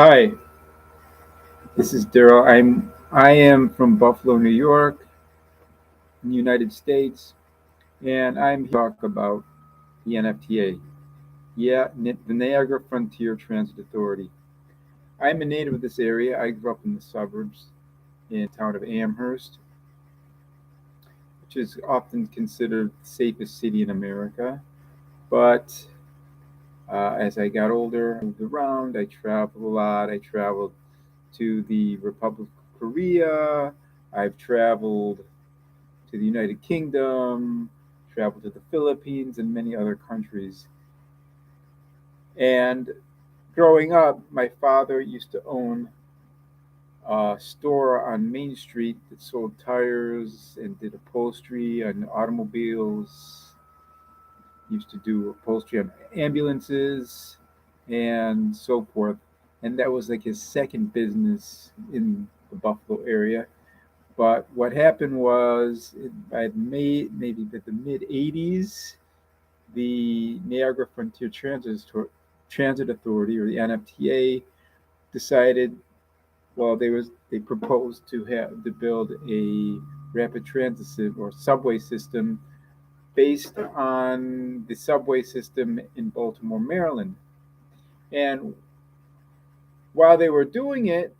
Hi, this is Daryl. I am from Buffalo, New York, in the United States, and I'm here to talk about the NFTA. Yeah, the Niagara Frontier Transit Authority. I'm a native of this area. I grew up in the suburbs in the town of Amherst, which is often considered the safest city in America. But as I got older, I moved around. I traveled a lot. I traveled to the Republic of Korea. I've traveled to the United Kingdom, traveled to the Philippines, and many other countries. And growing up, my father used to own a store on Main Street that sold tires and did upholstery on automobiles. He used to do upholstery on ambulances and so forth. And that was like his second business in the Buffalo area. But what happened was, maybe by the mid '80s, the Niagara Frontier Transit Authority, or the NFTA, decided. Well, they proposed to build a rapid transit or subway system based on the subway system in Baltimore, Maryland. And while they were doing it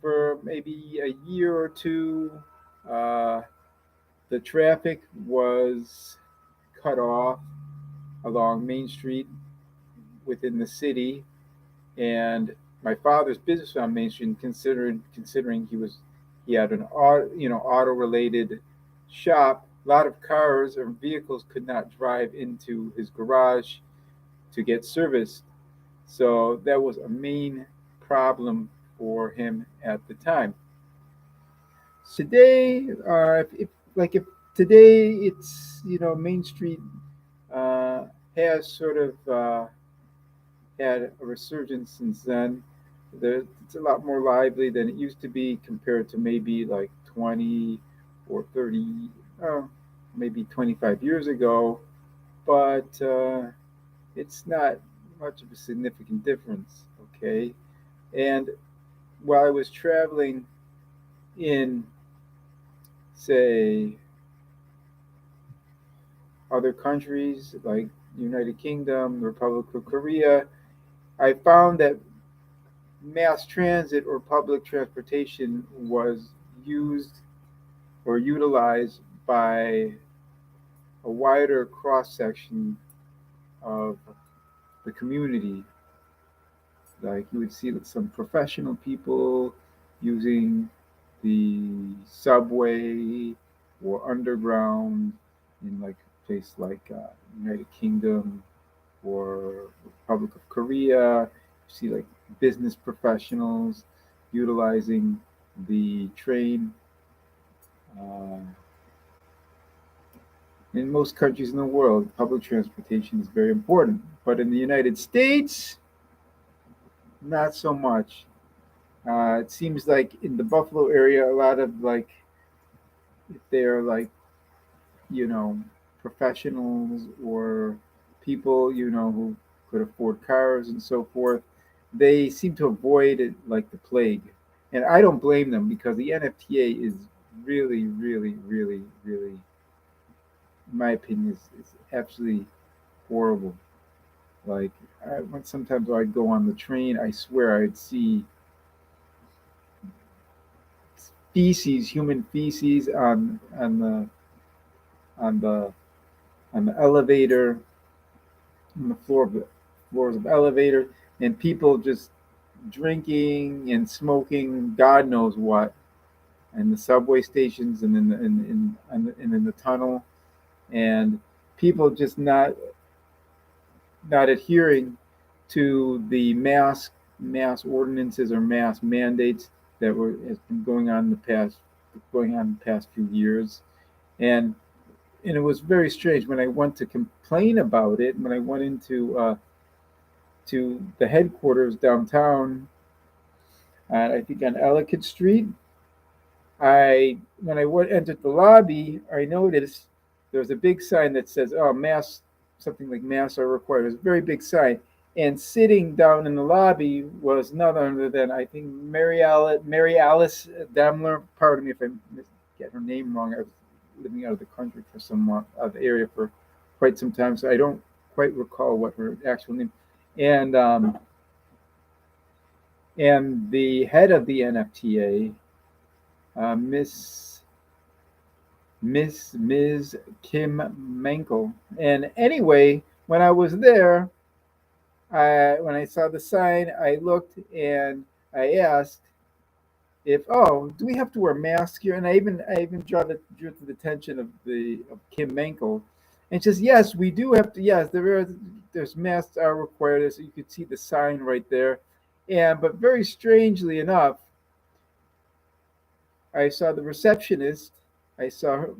for maybe a year or two, uh, the traffic was cut off along Main Street within the city, and my father's business on Main Street, considering he had an auto related shop. A lot of cars or vehicles could not drive into his garage to get serviced, so that was a main problem for him at the time. Today, if today it's Main Street uh, has sort of had a resurgence since then. It's a lot more lively than it used to be compared to maybe like 20 or 30, oh, maybe 25 years ago, but it's not much of a significant difference, okay? And while I was traveling in, say, other countries like United Kingdom, Republic of Korea, I found that mass transit or public transportation was used or utilized by a wider cross section of the community. Like you would see some professional people using the subway or underground in like a place like United Kingdom or Republic of Korea. You see like business professionals utilizing the train. Uh, in most countries in the world, public transportation is very important, but in the United States, not so much. It seems like in the Buffalo area, a lot of like, if they're like, you know, professionals or people, who could afford cars and so forth, they seem to avoid it like the plague. And I don't blame them because the NFTA is really, really, really, really, in my opinion, is absolutely horrible. Like, sometimes I'd go on the train, I swear I'd see human feces on the on the elevator, on the floors of elevator, and people just drinking and smoking, God knows what, in the subway stations and in the tunnel, and people just not adhering to the mass ordinances or mass mandates that were has been going on the past few years, and it was very strange when I went to complain about it. When I went into to the headquarters downtown, I think on Ellicott Street, I when I entered the lobby, I noticed there was a big sign that says, "Oh, mass," something like "mass are required." It was a very big sign, And sitting down in the lobby was none other than, I think, Mary Alice Daimler. Pardon me if I get her name wrong. I was living out of the country for somewhat of the area for quite some time, so I don't quite recall what her actual name. And and the head of the NFTA, Ms. Kim Mankel. And anyway, when I was there, when I saw the sign, I looked and I asked if, oh, do we have to wear masks here? And I even drew to the attention of Kim Mankel, and she says, yes, we do have to. Yes, there's masks are required. So you could see the sign right there, and but very strangely enough, I saw the receptionist. I saw her,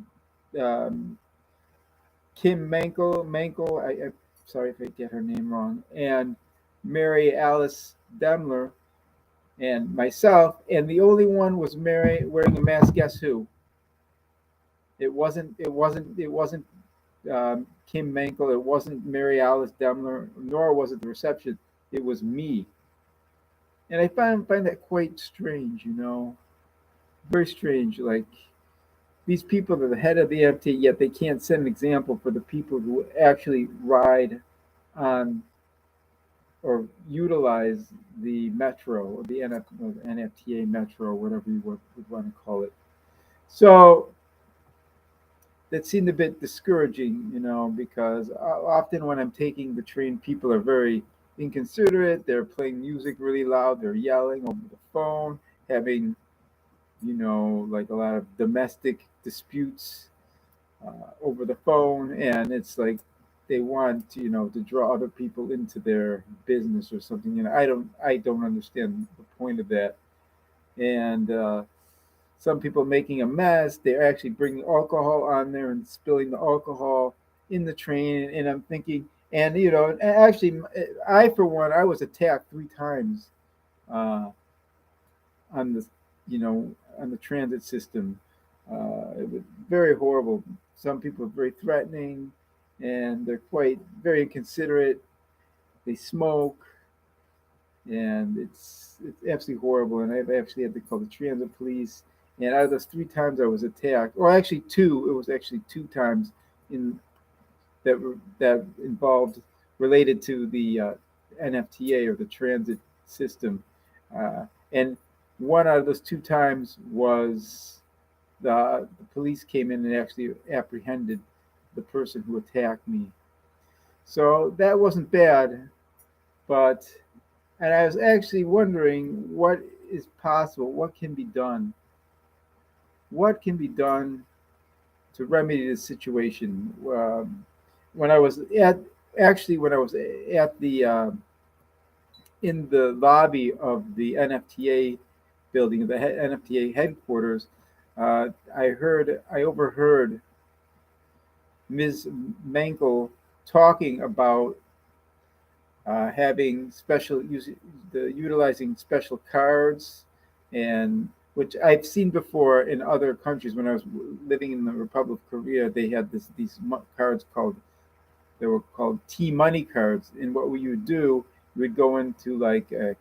Kim Mankel. I'm sorry if I get her name wrong, and Mary Alice Demler, and myself, and the only one was Mary wearing a mask. Guess who? It wasn't Kim Mankel. It wasn't Mary Alice Demler, nor was it the reception. It was me, and I find that quite strange. Very strange. Like these people are the head of the MT, yet they can't set an example for the people who actually ride on or utilize the metro or the NFTA metro, whatever you would want to call it. So that seemed a bit discouraging, because often when I'm taking the train, people are very inconsiderate. They're playing music really loud. They're yelling over the phone, having, like a lot of domestic disputes over the phone. And it's like they want, to draw other people into their business or something. And I don't understand the point of that. And some people making a mess. They're actually bringing alcohol on there and spilling the alcohol in the train. And I'm thinking, and actually, I for one, I was attacked 3 times uh, on the, on the transit system. It was very horrible. Some people are very threatening, and they're quite very inconsiderate. They smoke, and it's absolutely horrible. And I've actually had to call the transit police. And out of those 3 times I was attacked, or actually two, it was actually 2 times in that involved related to the NFTA or the transit system. And one out of those 2 times was the police came in and actually apprehended the person who attacked me. So that wasn't bad, but and I was actually wondering what is possible, what can be done, what can be done to remedy the situation. When I was at when I was at the in the lobby of the NFTA building, the NFTA headquarters, I overheard Ms. Mankel talking about having utilizing special cards, and which I've seen before in other countries. When I was living in the Republic of Korea, they had these cards they were called T-money cards. And what you would do, you would go into like a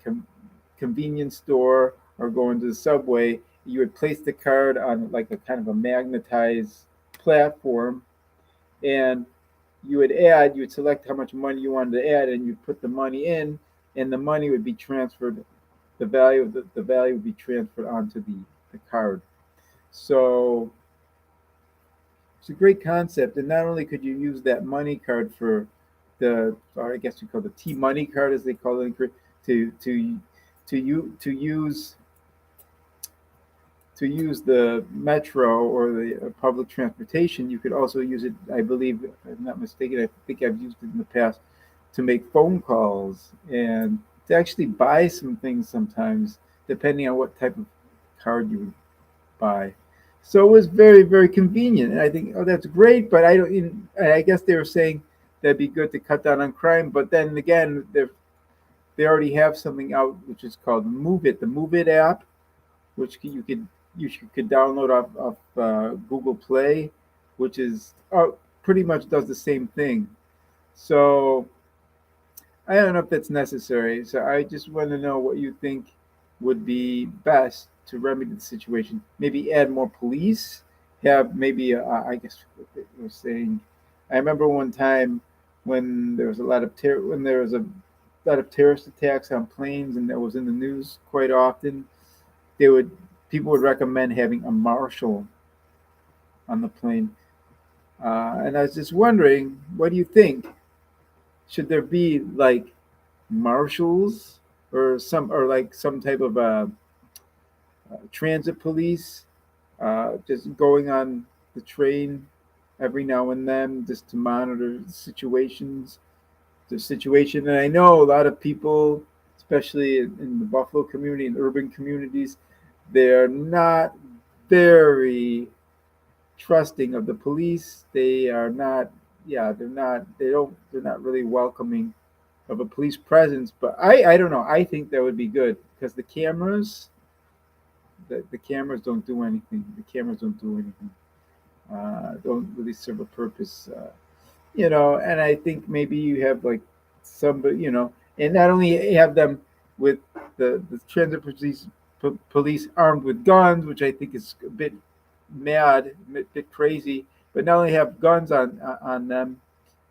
convenience store or go into the subway. You would place the card on like a kind of a magnetized platform, and you would select how much money you wanted to add, and you put the money in, and the money would be transferred. The value would be transferred onto the card. So it's a great concept, and not only could you use that money card for or I guess you call the T money card, as they call it, to use the metro or the public transportation. You could also use it, I believe, if I'm not mistaken, I think I've used it in the past to make phone calls and to actually buy some things sometimes, depending on what type of card you would buy. So it was very, very convenient. And I think, oh, that's great, but I guess they were saying that'd be good to cut down on crime. But then again, they already have something out which is called Move It, the Move It app, which you could download off Google Play, which is pretty much does the same thing. So I don't know if that's necessary. So I just want to know what you think would be best to remedy the situation. Maybe add more police. Have maybe I guess what they were saying. I remember one time when there was a lot of when there was a lot of terrorist attacks on planes, and that was in the news quite often. They would People would recommend having a marshal on the plane. And I was just wondering, what do you think? Should there be like marshals or like some type of transit police just going on the train every now and then just to monitor the situation? And I know a lot of people, especially in the Buffalo community and urban communities, they're not very trusting of the police. They are not, yeah, they're not really welcoming of a police presence. But I don't know. I think that would be good because the cameras don't do anything. The cameras don't do anything. Don't really serve a purpose. And I think maybe you have like somebody, and not only have them with the transit police armed with guns, which I think is a bit mad, a bit crazy, but not only have guns on them,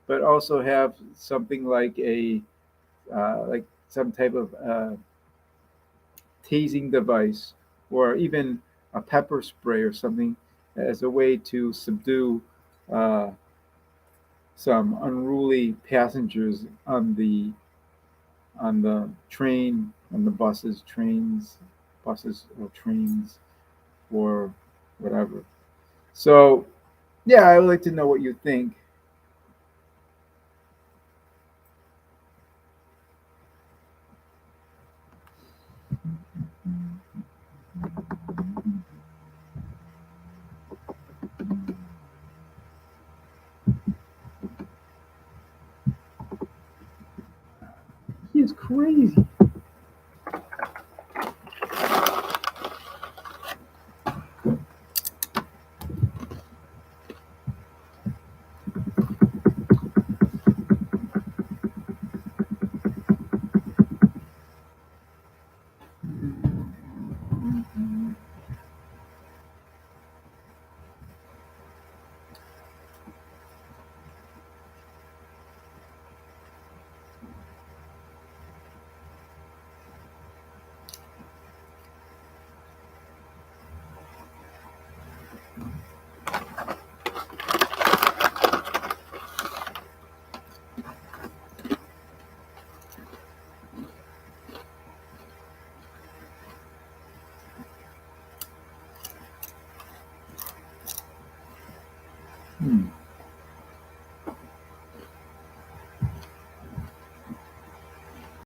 but also have something like some type of tasing device or even a pepper spray or something as a way to subdue uh, some unruly passengers on the train, on the buses or trains or whatever. So yeah, I would like to know what you think. He is crazy. Hmm.